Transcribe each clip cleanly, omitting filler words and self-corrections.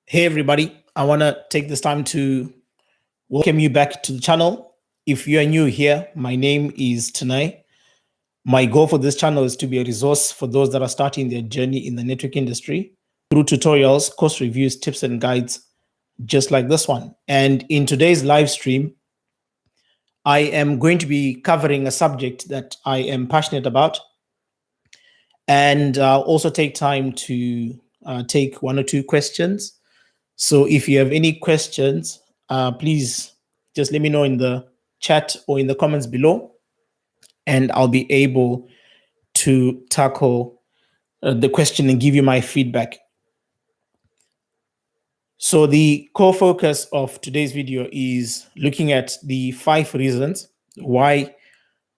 Hey everybody, I want to take this time to welcome you back to the channel. If you are new here, my name is Tinei. My goal for this channel is to be a resource for those that are starting their journey in the network industry through tutorials, course reviews, tips and guides, just like this one. And in today's live stream, I am going to be covering a subject that I am passionate about, and also take time to take one or two questions. So if you have any questions, please just let me know in the chat or in the comments below, and I'll be able to tackle the question and give you my feedback. So the core focus of today's video is looking at the 5 reasons why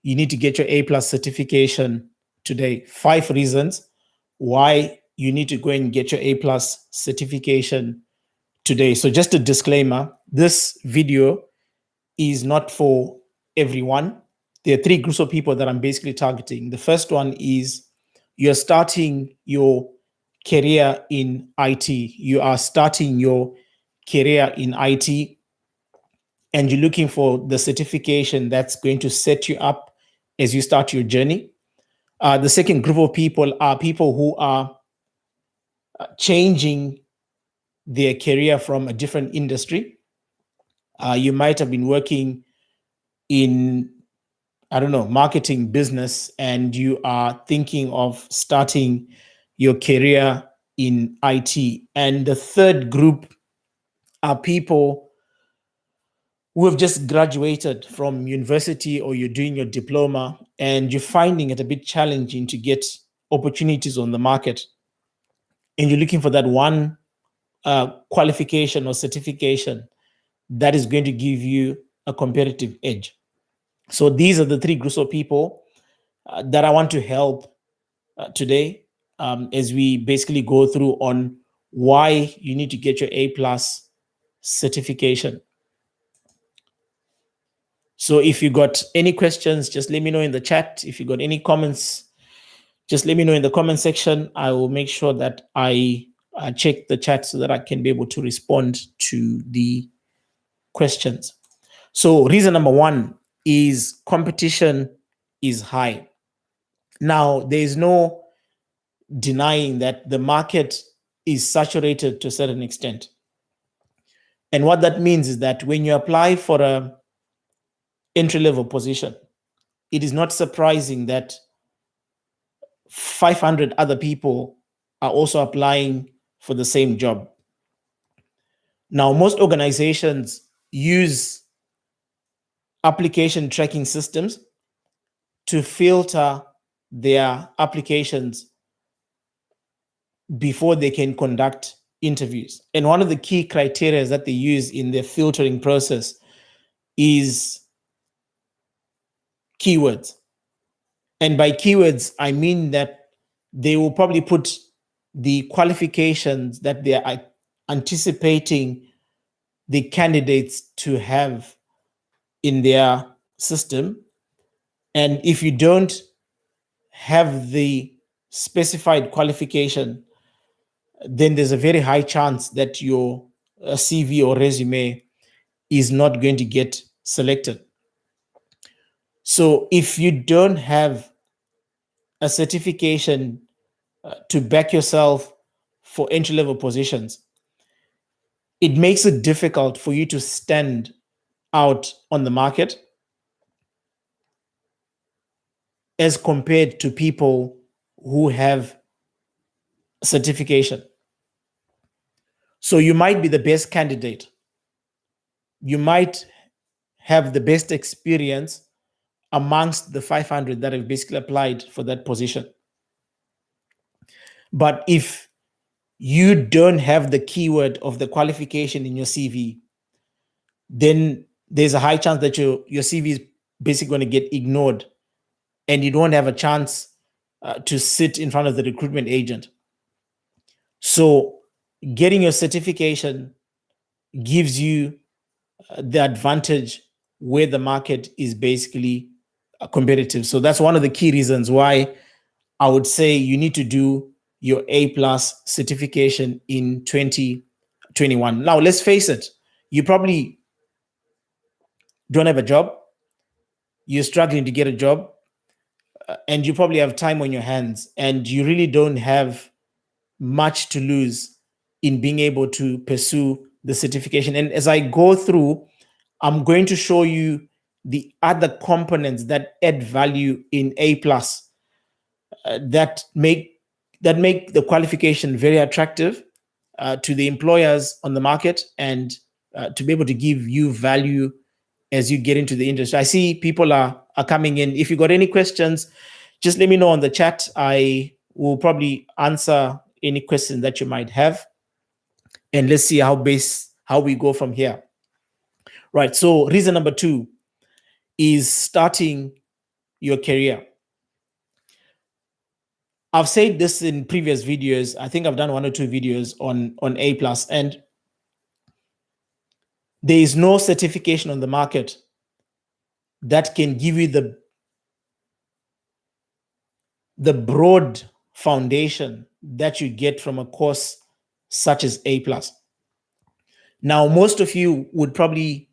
you need to get your A+ certification today. 5 reasons why you need to go and get your A+ certification today. So just a disclaimer, this video is not for everyone. There are 3 groups of people that I'm basically targeting. The first one is you're starting your career in IT. You are starting your career in IT and you're looking for the certification that's going to set you up as you start your journey. The second group of people are people who are changing their career from a different industry. You might have been working in, I don't know, marketing business, and you are thinking of starting your career in IT. And the third group are people who have just graduated from university or you're doing your diploma and you're finding it a bit challenging to get opportunities on the market. And you're looking for that one qualification or certification that is going to give you a competitive edge. So these are the 3 groups of people that I want to help today as we basically go through on why you need to get your A+ certification. So if you got any questions, just let me know in the chat. If you got any comments, just let me know in the comment section. I will make sure that I check the chat so that I can be able to respond to the questions. So reason number 1 is competition is high. Now, there is no denying that the market is saturated to a certain extent. And what that means is that when you apply for a entry-level position, it is not surprising that 500 other people are also applying for the same job. Now, most organizations use application tracking systems to filter their applications before they can conduct interviews. And one of the key criteria that they use in their filtering process is keywords. And by keywords, I mean that they will probably put the qualifications that they are anticipating the candidates to have in their system. And if you don't have the specified qualification, then there's a very high chance that your CV or resume is not going to get selected. So if you don't have a certification to back yourself for entry-level positions, it makes it difficult for you to stand out on the market as compared to people who have certification. So you might be the best candidate. You might have the best experience amongst the 500 that have basically applied for that position. But if you don't have the keyword of the qualification in your CV, then there's a high chance that your CV is basically going to get ignored and you don't have a chance to sit in front of the recruitment agent. So getting your certification gives you the advantage where the market is basically competitive. So that's one of the key reasons why I would say you need to do your A+ certification in 2024. 21. Now, let's face it, you probably don't have a job, you're struggling to get a job, and you probably have time on your hands, and you really don't have much to lose in being able to pursue the certification. And as I go through, I'm going to show you the other components that add value in A plus, that make the qualification very attractive to the employers on the market, and to be able to give you value as you get into the industry. I see people are coming in. If you got any questions, just let me know on the chat. I will probably answer any questions that you might have, and let's see how we go from here. Right. So reason number 2 is starting your career. I've said this in previous videos. I think I've done 1 or 2 videos on A plus, and there is no certification on the market that can give you the broad foundation that you get from a course such as A plus. Now, most of you would probably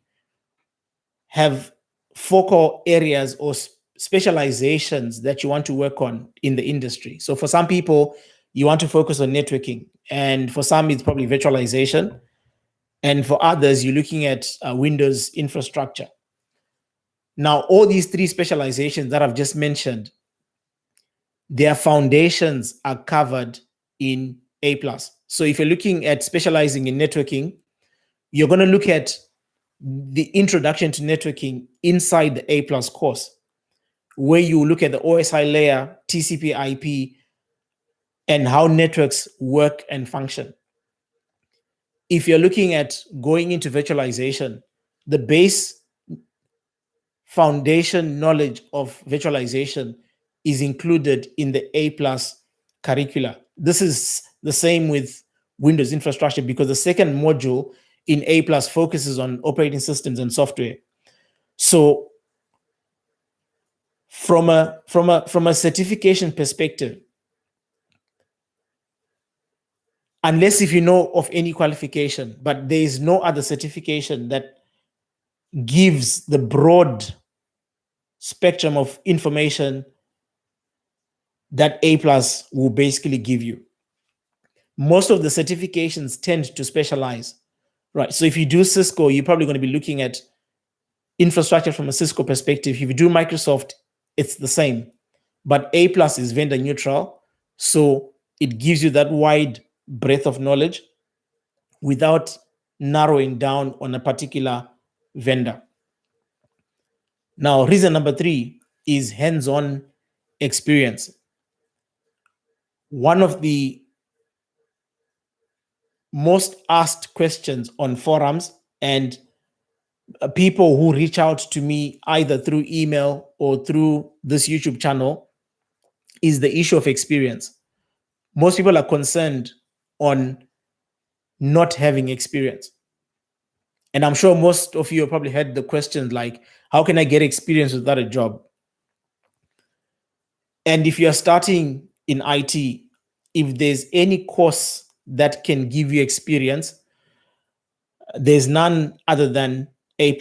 have focal areas or specializations that you want to work on in the industry. So for some people, you want to focus on networking, and for some, it's probably virtualization. And for others, you're looking at Windows infrastructure. Now, all these 3 specializations that I've just mentioned, their foundations are covered in A+. So if you're looking at specializing in networking, you're going to look at the introduction to networking inside the A+ course, where you look at the OSI layer, TCP IP, and how networks work and function. If you're looking at going into virtualization, the base foundation knowledge of virtualization is included in the A+ curricula. This is the same with Windows infrastructure, because the second module in A+ focuses on operating systems and software. So from a certification perspective, unless if you know of any qualification, but there is no other certification that gives the broad spectrum of information that A+ will basically give you. Most of the certifications tend to specialize, right? So if you do Cisco, you're probably going to be looking at infrastructure from a Cisco perspective. If you do Microsoft, it's the same. But A+ is vendor neutral, so it gives you that wide breadth of knowledge without narrowing down on a particular vendor. Now, reason number 3 is hands-on experience. One of the most asked questions on forums and people who reach out to me either through email or through this YouTube channel is the issue of experience. Most people are concerned on not having experience. And I'm sure most of you have probably had the questions like, how can I get experience without a job? And if you're starting in IT, if there's any course that can give you experience, there's none other than A+.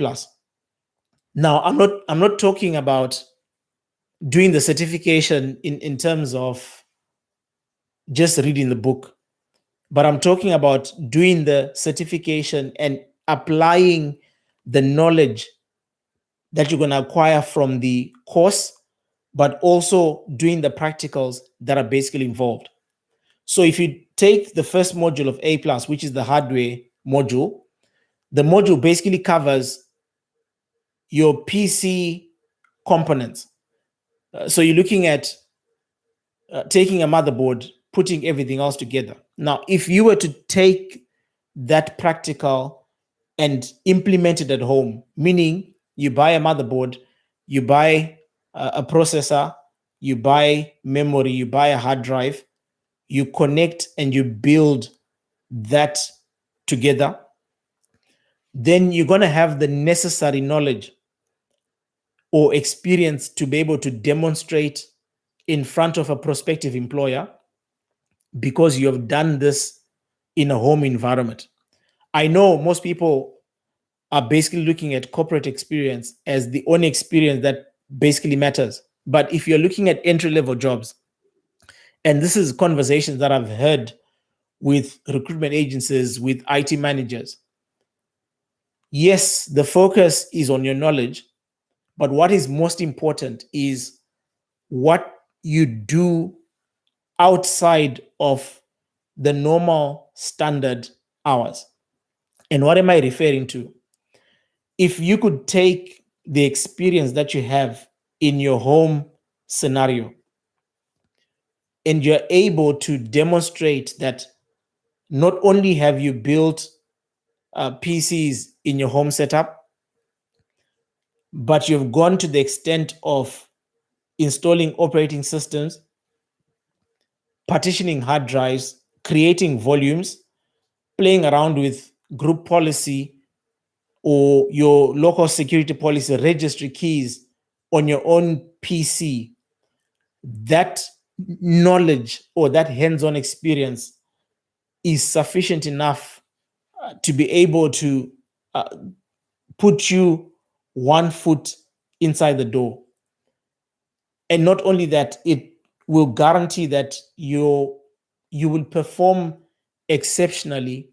Now, I'm not talking about doing the certification in terms of just reading the book, but I'm talking about doing the certification and applying the knowledge that you're going to acquire from the course, but also doing the practicals that are basically involved. So if you take the first module of A+, which is the hardware module, the module basically covers your PC components. So you're looking at taking a motherboard, putting everything else together. Now, if you were to take that practical and implement it at home, meaning you buy a motherboard, you buy a processor, you buy memory, you buy a hard drive, you connect and you build that together, then you're going to have the necessary knowledge or experience to be able to demonstrate in front of a prospective employer, because you have done this in a home environment. I know most people are basically looking at corporate experience as the only experience that basically matters. But if you're looking at entry level jobs, and this is conversations that I've heard with recruitment agencies, with IT managers, yes, the focus is on your knowledge, but what is most important is what you do outside of the normal standard hours. And what am I referring to? If you could take the experience that you have in your home scenario and you're able to demonstrate that not only have you built PCs in your home setup, but you've gone to the extent of installing operating systems, partitioning hard drives, creating volumes, playing around with group policy or your local security policy registry keys on your own PC, that knowledge or that hands-on experience is sufficient enough to be able to uh, put you one foot inside the door. And not only that, it will guarantee that you will perform exceptionally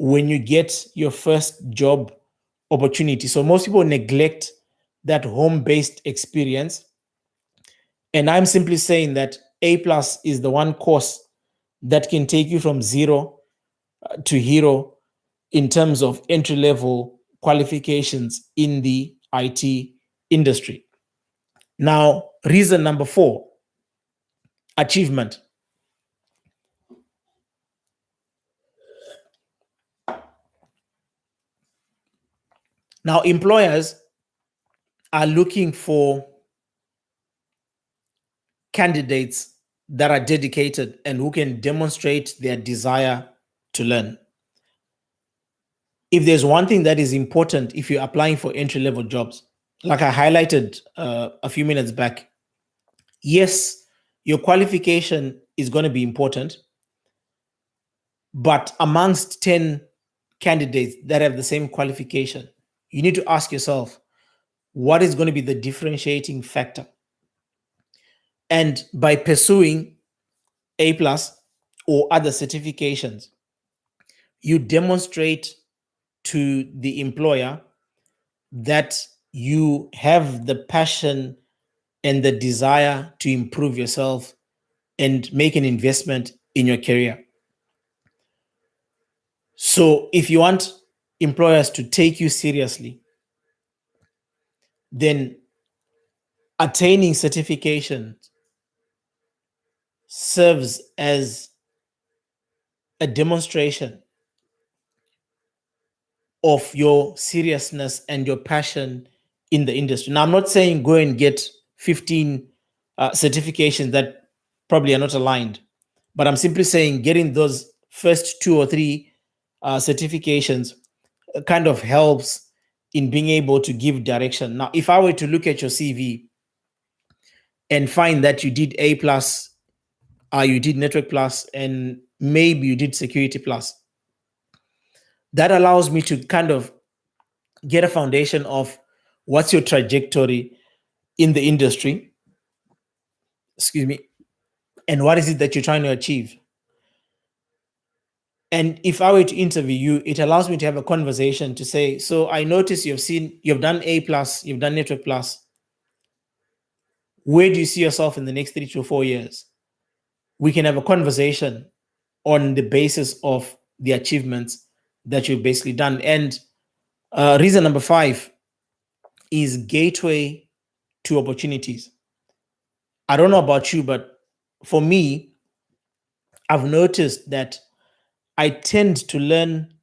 when you get your first job opportunity. So most people neglect that home-based experience. And I'm simply saying that A plus is the one course that can take you from zero to hero in terms of entry level qualifications in the IT industry. Now, reason number 4, achievement. Now, employers are looking for candidates that are dedicated and who can demonstrate their desire to learn. If there's one thing that is important if you're applying for entry level jobs, like I highlighted a few minutes back, yes, your qualification is going to be important, but amongst 10 candidates that have the same qualification, you need to ask yourself, what is going to be the differentiating factor? And by pursuing A plus or other certifications, you demonstrate to the employer that you have the passion and the desire to improve yourself and make an investment in your career. So if you want employers to take you seriously, then attaining certification serves as a demonstration of your seriousness and your passion in the industry. Now, I'm not saying go and get 15 certifications that probably are not aligned, but I'm simply saying getting those first 2 or 3 certifications kind of helps in being able to give direction. Now, if I were to look at your CV and find that you did A plus, you did network plus, and maybe you did security plus, that allows me to kind of get a foundation of what's your trajectory in the industry, excuse me, and what is it that you're trying to achieve. And if I were to interview you, it allows me to have a conversation to say, so I notice you've done A plus, you've done network plus. Where do you see yourself in the next 3 to 4 years? We can have a conversation on the basis of the achievements that you've basically done. And reason number 5 is gateway to opportunities. I don't know about you, but for me, I've noticed that I tend to learn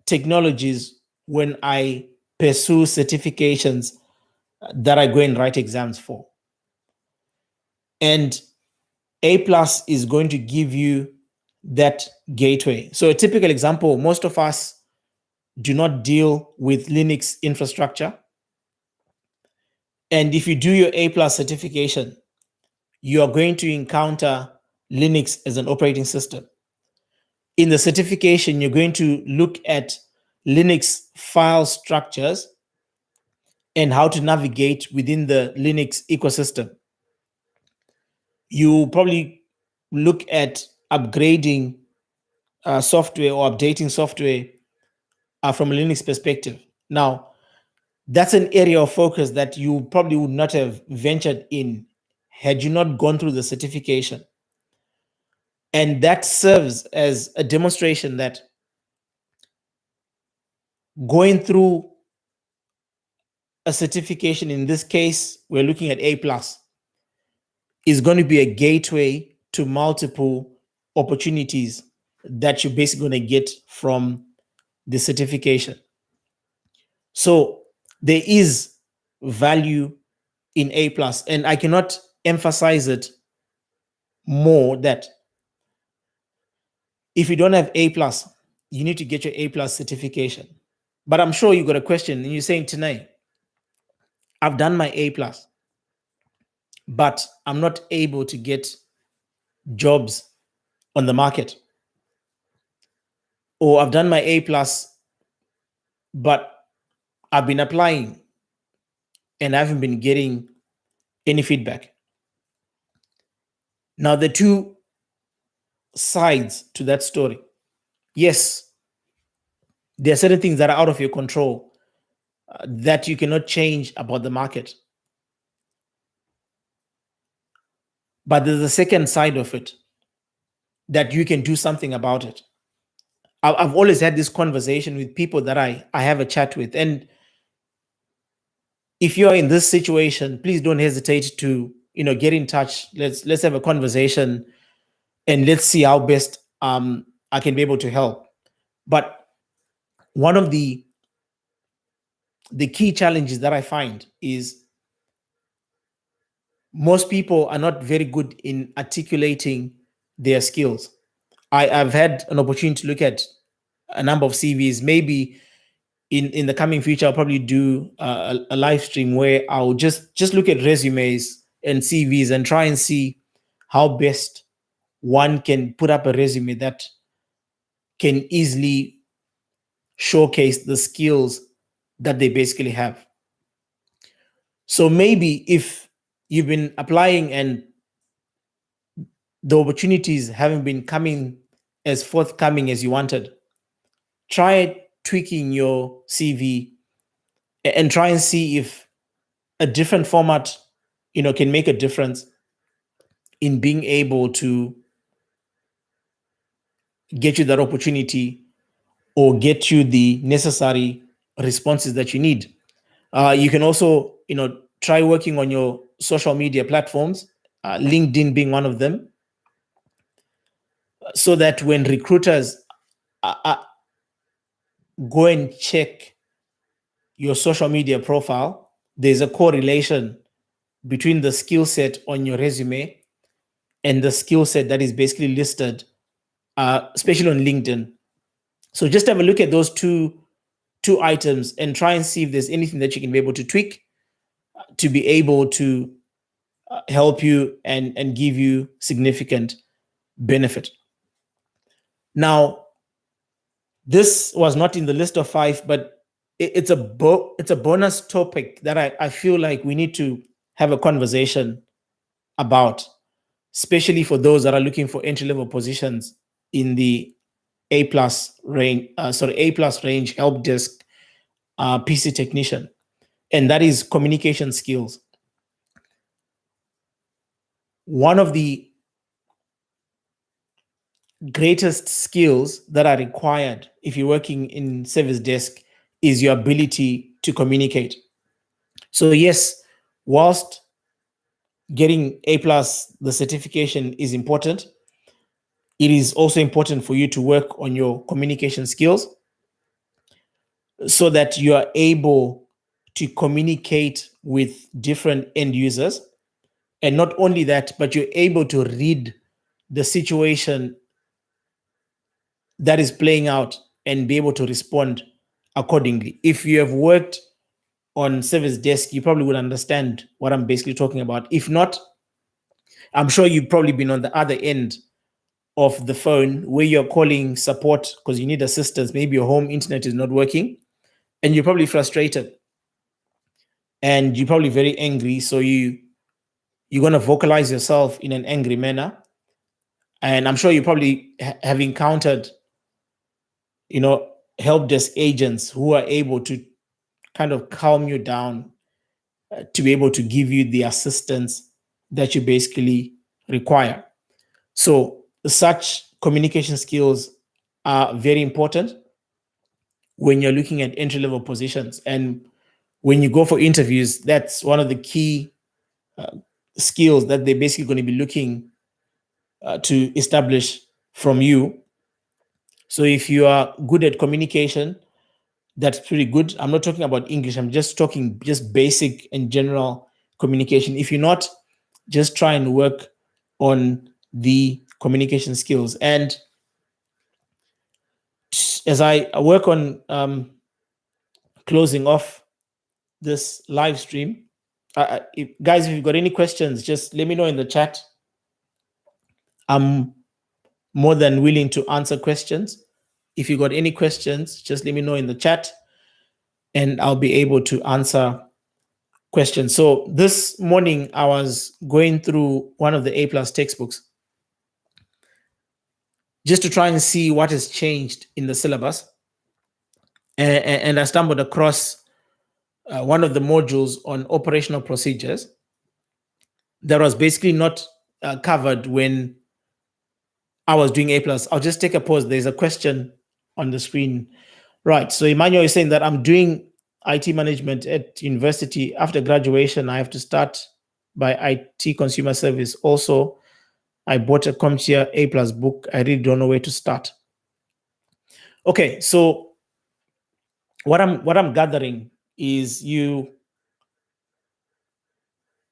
technologies when I pursue certifications that I go and write exams for. And A plus is going to give you that gateway. So a typical example, most of us do not deal with Linux infrastructure. And if you do your A plus certification, you are going to encounter Linux as an operating system. In the certification, you're going to look at Linux file structures and how to navigate within the Linux ecosystem. You probably look at upgrading software or updating software from a Linux perspective. Now, that's an area of focus that you probably would not have ventured in had you not gone through the certification. And that serves as a demonstration that going through a certification, in this case, we're looking at A+, is going to be a gateway to multiple opportunities that you're basically going to get from the certification. So there is value in A+, and I cannot emphasize it more that if you don't have A+, you need to get your A+ certification. But I'm sure you got a question and you're saying, Tinei, I've done my A+, but I'm not able to get jobs on the market. Or I've done my A+, but I've been applying and I haven't been getting any feedback. Now, the two sides to that story. Yes, there are certain things that are out of your control that you cannot change about the market. But there's a second side of it that you can do something about it. I've always had this conversation with people that I have a chat with. And if you're in this situation, please don't hesitate to get in touch. Let's have a conversation and let's see how best I can be able to help. But one of the key challenges that I find is most people are not very good in articulating their skills. I've had an opportunity to look at a number of CVs. Maybe in the coming future, I'll probably do a live stream where I'll just look at resumes and CVs and try and see how best one can put up a resume that can easily showcase the skills that they basically have. So maybe if you've been applying and the opportunities haven't been coming as forthcoming as you wanted, try tweaking your CV and try and see if a different format can make a difference in being able to get you that opportunity or get you the necessary responses that you need. You can also try working on your social media platforms, LinkedIn being one of them, so that when recruiters go and check your social media profile, there's a correlation between the skill set on your resume and the skill set that is basically listed, especially on LinkedIn. So just have a look at those two items and try and see if there's anything that you can be able to tweak to be able to help you and give you significant benefit. Now, this was not in the list of 5, but it's a bonus topic that I feel like we need to have a conversation about, especially for those that are looking for entry-level positions in the A+ range, A+ range help desk PC technician, and that is communication skills. One of the greatest skills that are required if you're working in service desk is your ability to communicate. So yes, whilst getting A+, the certification is important, it is also important for you to work on your communication skills so that you are able to communicate with different end users. And not only that, but you're able to read the situation that is playing out and be able to respond accordingly. If you have worked on service desk, you probably would understand what I'm basically talking about. If not, I'm sure you've probably been on the other end of the phone where you're calling support because you need assistance. Maybe your home internet is not working and you're probably frustrated and you're probably very angry. So you're going to vocalize yourself in an angry manner. And I'm sure you probably have encountered, help desk agents who are able to kind of calm you down, to be able to give you the assistance that you basically require. So such communication skills are very important when you're looking at entry-level positions. And when you go for interviews, that's one of the key skills that they're basically going to be looking to establish from you. So if you are good at communication, that's pretty good. I'm not talking about English. I'm just talking just basic and general communication. If you're not, just try and work on the communication skills. And as I work on closing off this live stream, guys, if you've got any questions, just let me know in the chat. I'm more than willing to answer questions. If you got any questions, just let me know in the chat and I'll be able to answer questions. So this morning I was going through one of the A+ textbooks just to try and see what has changed in the syllabus. And I stumbled across one of the modules on operational procedures that was basically not covered when I was doing A+. I'll just take a pause. There's a question on the screen. Right. So Emmanuel is saying that I'm doing IT management at university. After graduation, I have to start by IT consumer service. Also, I bought a CompTIA A+ book. I really don't know where to start. Okay, so what I'm gathering is you're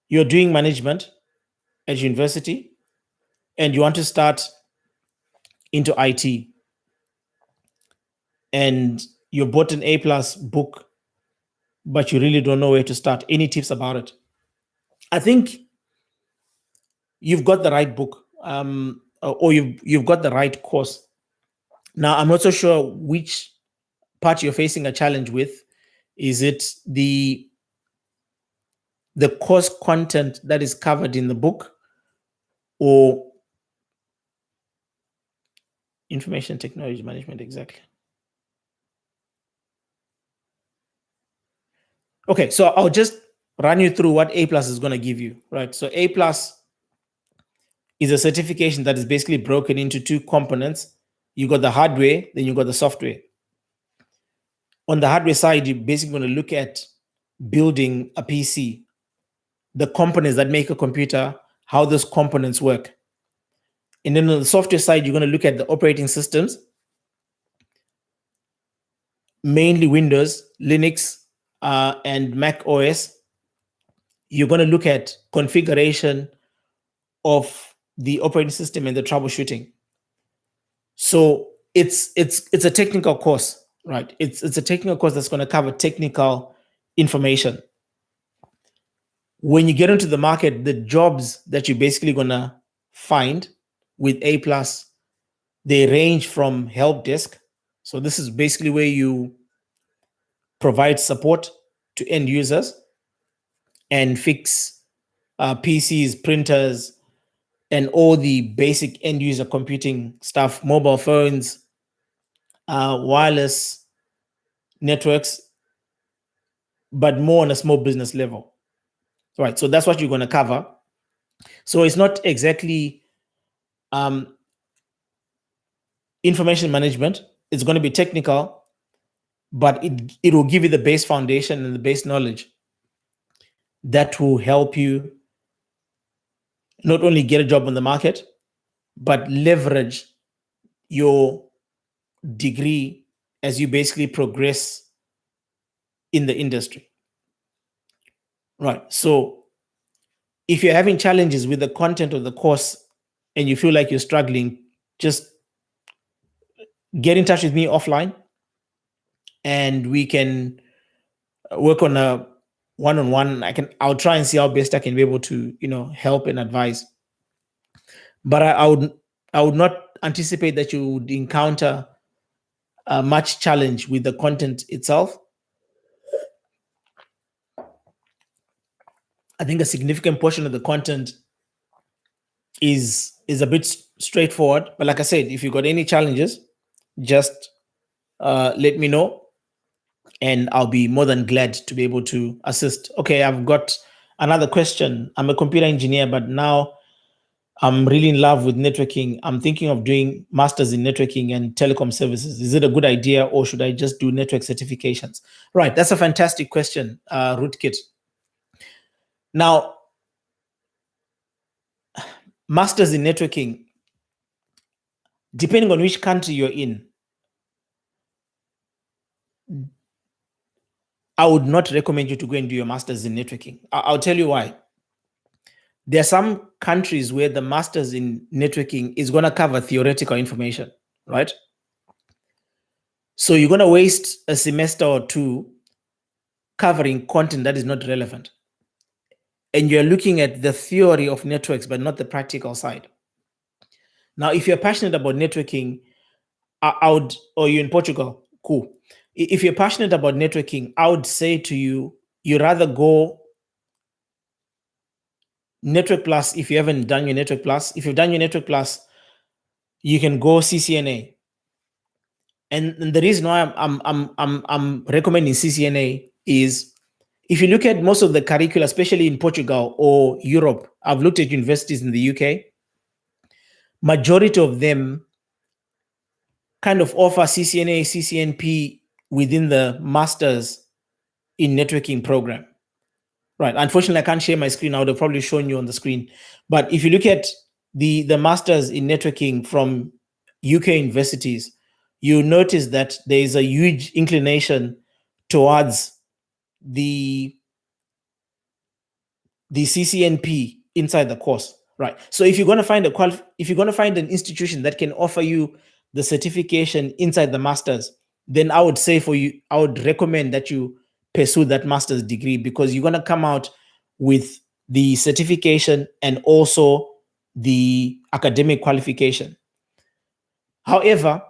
doing management at university and you want to start into IT, and you bought an A+ book, but you really don't know where to start. Any tips about it? I think you've got the right book, or you've got the right course. Now, I'm not so sure which part you're facing a challenge with. Is it the course content that is covered in the book, or information technology management? Exactly. Okay, so I'll just run you through what A+ is going to give you, right? So A+ is a certification that is basically broken into two components. You got the hardware, then you got the software. On the hardware side, you're basically going to look at building a PC, the components that make a computer, how those components work. And then on the software side, you're going to look at the operating systems, mainly Windows, Linux, and Mac OS. You're going to look at configuration of the operating system and the troubleshooting. So it's a technical course, right? It's a technical course that's going to cover technical information. When you get into the market, the jobs that you're basically going to find with A+, they range from help desk. So this is basically where you provide support to end users and fix PCs, printers, and all the basic end user computing stuff, mobile phones, wireless networks, but more on a small business level. Right. So that's what you're going to cover. So it's not exactly information management. It's going to be technical, but it will give you the base foundation and the base knowledge that will help you not only get a job on the market, but leverage your degree as you basically progress in the industry. Right. So if you're having challenges with the content of the course and you feel like you're struggling, just get in touch with me offline and we can work on a one-on-one. I'll try and see how best I can be able to, help and advise. But I would not anticipate that you would encounter much challenge with the content itself. I think a significant portion of the content is a bit straightforward. But like I said, if you got any challenges, just let me know, and I'll be more than glad to be able to assist. Okay, I've got another question. I'm a computer engineer, but now I'm really in love with networking. I'm thinking of doing masters in networking and telecom services. Is it a good idea, or should I just do network certifications? Right, that's a fantastic question, Rootkit. Now, masters in networking, depending on which country you're in, I would not recommend you to go and do your masters in networking. I'll tell you why. There are some countries where the masters in networking is going to cover theoretical information, right? So you're going to waste a semester or two covering content that is not relevant. And you're looking at the theory of networks, but not the practical side. Now, if you're passionate about networking, I would, or you're in Portugal, cool. If you're passionate about networking, I would say to you, you rather go Network Plus if you haven't done your Network Plus. If you've done your Network Plus, you can go CCNA. And the reason why I'm recommending CCNA is, if you look at most of the curricula, especially in Portugal or Europe, I've looked at universities in the UK, majority of them kind of offer CCNA, CCNP within the masters in networking program. Right. Unfortunately, I can't share my screen. I would have probably shown you on the screen. But if you look at the masters in networking from UK universities, you notice that there is a huge inclination towards the CCNP inside the course. Right. So if you're going to find an institution that can offer you the certification inside the masters, then I would say I would recommend that you pursue that master's degree, because you're going to come out with the certification and also the academic qualification. However,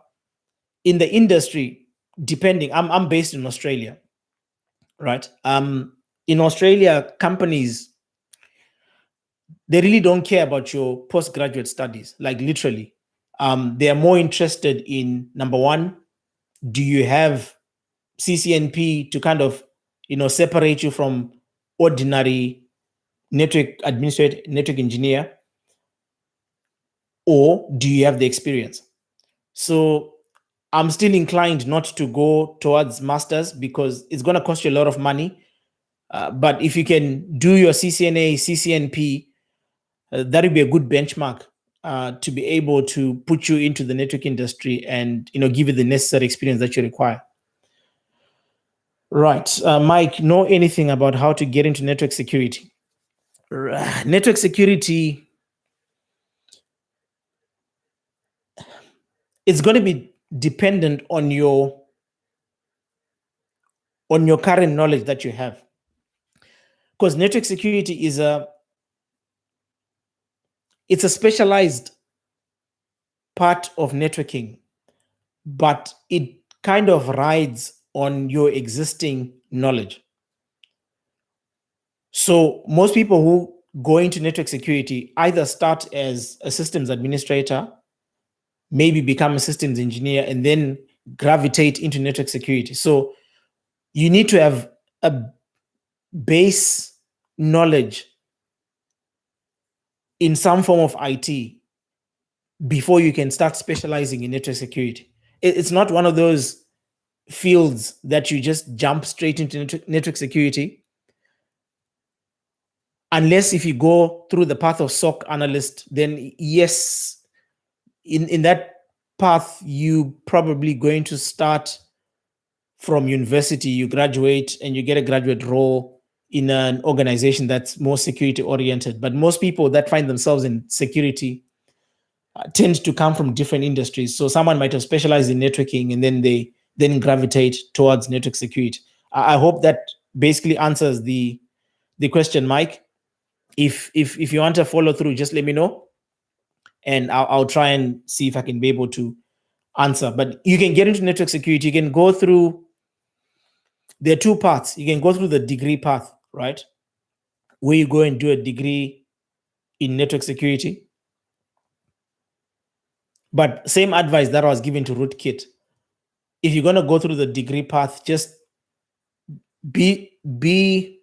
in the industry, depending, I'm based in Australia, right? In Australia, companies, they really don't care about your postgraduate studies, like literally. They are more interested in, number one, do you have CCNP to kind of, separate you from ordinary network administrator, network engineer, or do you have the experience? So I'm still inclined not to go towards masters because it's going to cost you a lot of money. But if you can do your CCNA, CCNP, that would be a good benchmark to be able to put you into the network industry and give you the necessary experience that you require. Right, Mike, know anything about how to get into network security? Network security, it's going to be dependent on your current knowledge that you have, because network security is it's a specialized part of networking, but it kind of rides on your existing knowledge. So most people who go into network security either start as a systems administrator, maybe become a systems engineer, and then gravitate into network security. So you need to have a base knowledge in some form of IT before you can start specializing in network security. It's not one of those fields that you just jump straight into network security, unless if you go through the path of SOC analyst. Then yes, in that path, you probably going to start from university. You graduate and you get a graduate role in an organization that's more security oriented. But most people that find themselves in security tend to come from different industries. So someone might have specialized in networking and then they gravitate towards network security. I hope that basically answers the question, Mike. If you want to follow through, just let me know. and I'll try and see if I can be able to answer. But you can get into network security. You can go through, there are two paths. You can go through the degree path, right? Where you go and do a degree in network security. But same advice that I was given to Rootkit. If you're going to go through the degree path, just be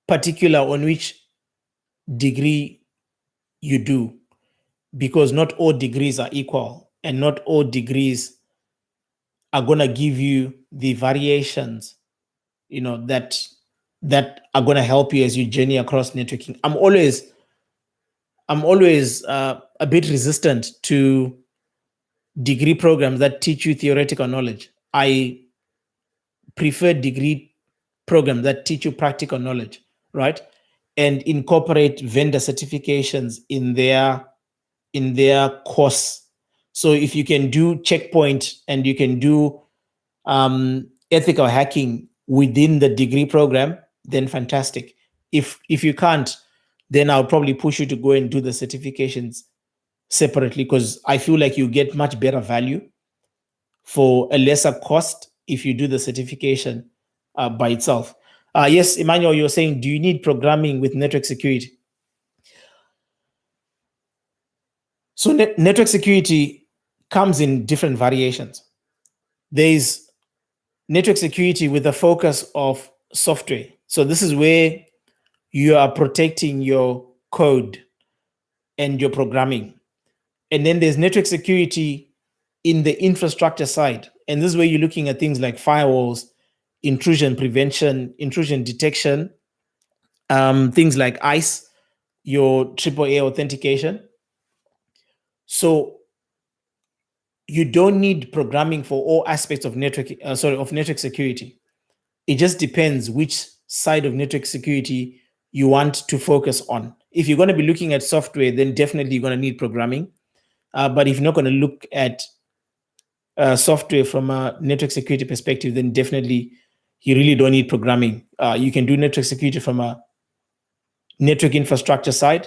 particular on which degree you do, because not all degrees are equal, and not all degrees are going to give you the variations, that are going to help you as you journey across networking. I'm always a bit resistant to degree programs that teach you theoretical knowledge. I prefer degree programs that teach you practical knowledge, right? And incorporate vendor certifications in their course. So if you can do checkpoint and you can do ethical hacking within the degree program, then fantastic. If you can't, then I'll probably push you to go and do the certifications separately, because I feel like you get much better value for a lesser cost if you do the certification by itself. Yes, Emmanuel, you're saying, do you need programming with network security? So network security comes in different variations. There's network security with the focus of software. So this is where you are protecting your code and your programming. And then there's network security in the infrastructure side. And this is where you're looking at things like firewalls, intrusion prevention, intrusion detection, things like ICE, your AAA authentication. So you don't need programming for all aspects of network security. It just depends which side of network security you want to focus on. If you're going to be looking at software, then definitely you're going to need programming. But if you're not going to look at software from a network security perspective, then definitely you really don't need programming. You can do network security from a network infrastructure side,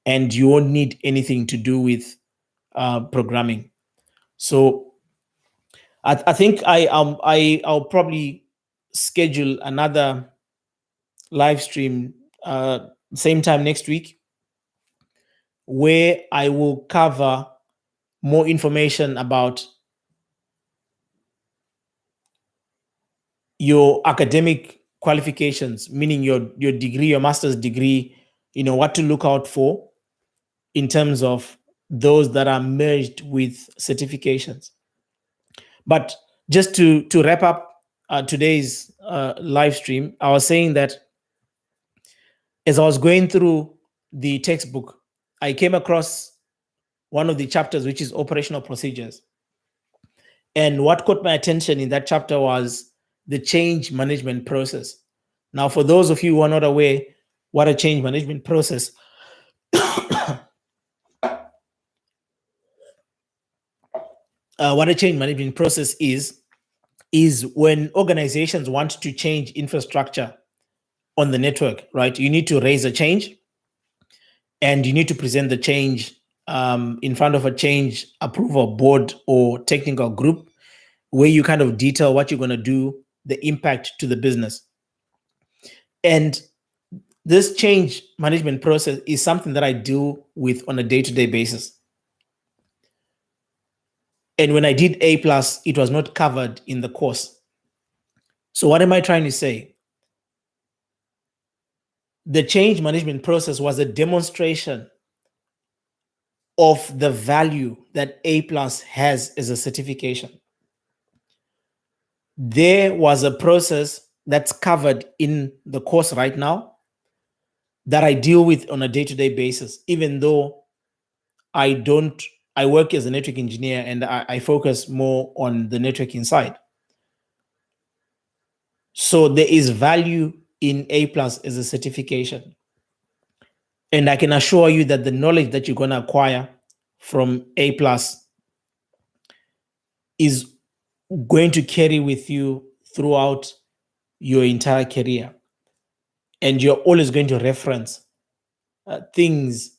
and you won't need anything to do with programming. So I think I'll probably schedule another live stream same time next week, where I will cover more information about your academic qualifications, meaning your degree, your master's degree, what to look out for in terms of those that are merged with certifications. But just to wrap up today's live stream, I was saying that as I was going through the textbook, I came across one of the chapters, which is operational procedures. And what caught my attention in that chapter was the change management process. Now, for those of you who are not aware what a change management process what a change management process is when organizations want to change infrastructure on the network, right? You need to raise a change, and you need to present the change in front of a change approval board or technical group, where you kind of detail what you're going to do, the impact to the business. And this change management process is something that I deal with on a day-to-day basis. And when I did A+, it was not covered in the course. So what am I trying to say? The change management process was a demonstration of the value that A+ has as a certification. There was a process that's covered in the course right now that I deal with on a day-to-day basis, even though I work as a network engineer and I focus more on the networking side. So there is value in A+ as a certification. And I can assure you that the knowledge that you're going to acquire from A+ is going to carry with you throughout your entire career. And you're always going to reference things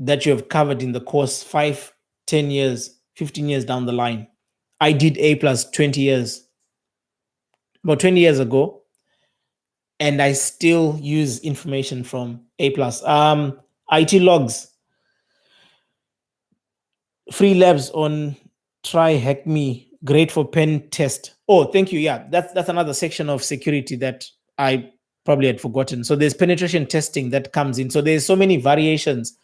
that you have covered in the course 5, 10 years, 15 years down the line. I did A plus 20 years, about 20 years ago, and I still use information from A plus. IT logs, free labs on Try Hack Me, great for pen test. Oh, thank you. Yeah, that's another section of security that I probably had forgotten. So there's penetration testing that comes in. So there's so many variations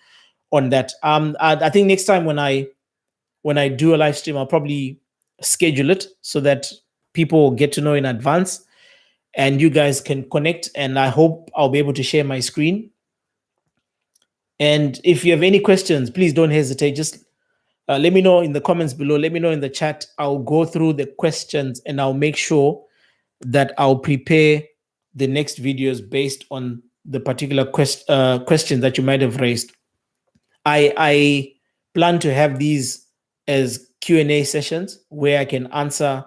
on that. I think next time when I do a live stream, I'll probably schedule it so that people get to know in advance and you guys can connect. And I hope I'll be able to share my screen. And if you have any questions, please don't hesitate. Just let me know in the comments below. Let me know in the chat. I'll go through the questions and I'll make sure that I'll prepare the next videos based on the particular question that you might have raised. I plan to have these as Q&A sessions where I can answer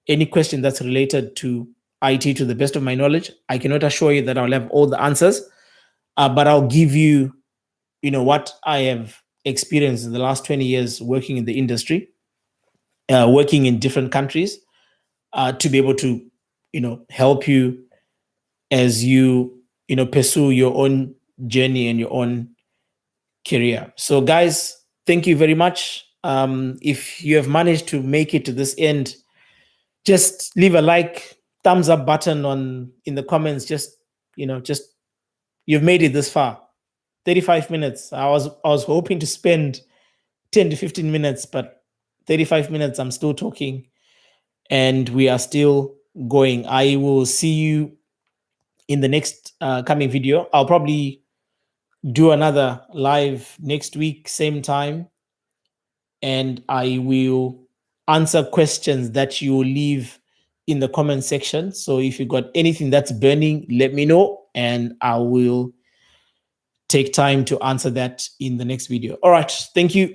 any question that's related to IT to the best of my knowledge. I cannot assure you that I'll have all the answers, but I'll give you, what I have experienced in the last 20 years working in the industry, working in different countries, to be able to, help you as you, pursue your own journey and your own career. So guys, thank you very much. If you have managed to make it to this end, just leave a like, thumbs up button in the comments. Just you've made it this far. 35 minutes. I was hoping to spend 10 to 15 minutes, but 35 minutes I'm still talking and we are still going. I will see you in the next coming video. I'll probably do another live next week, same time, and I will answer questions that you leave in the comment section. So if you got anything that's burning, let me know and I will take time to answer that in the next video. All right, thank you.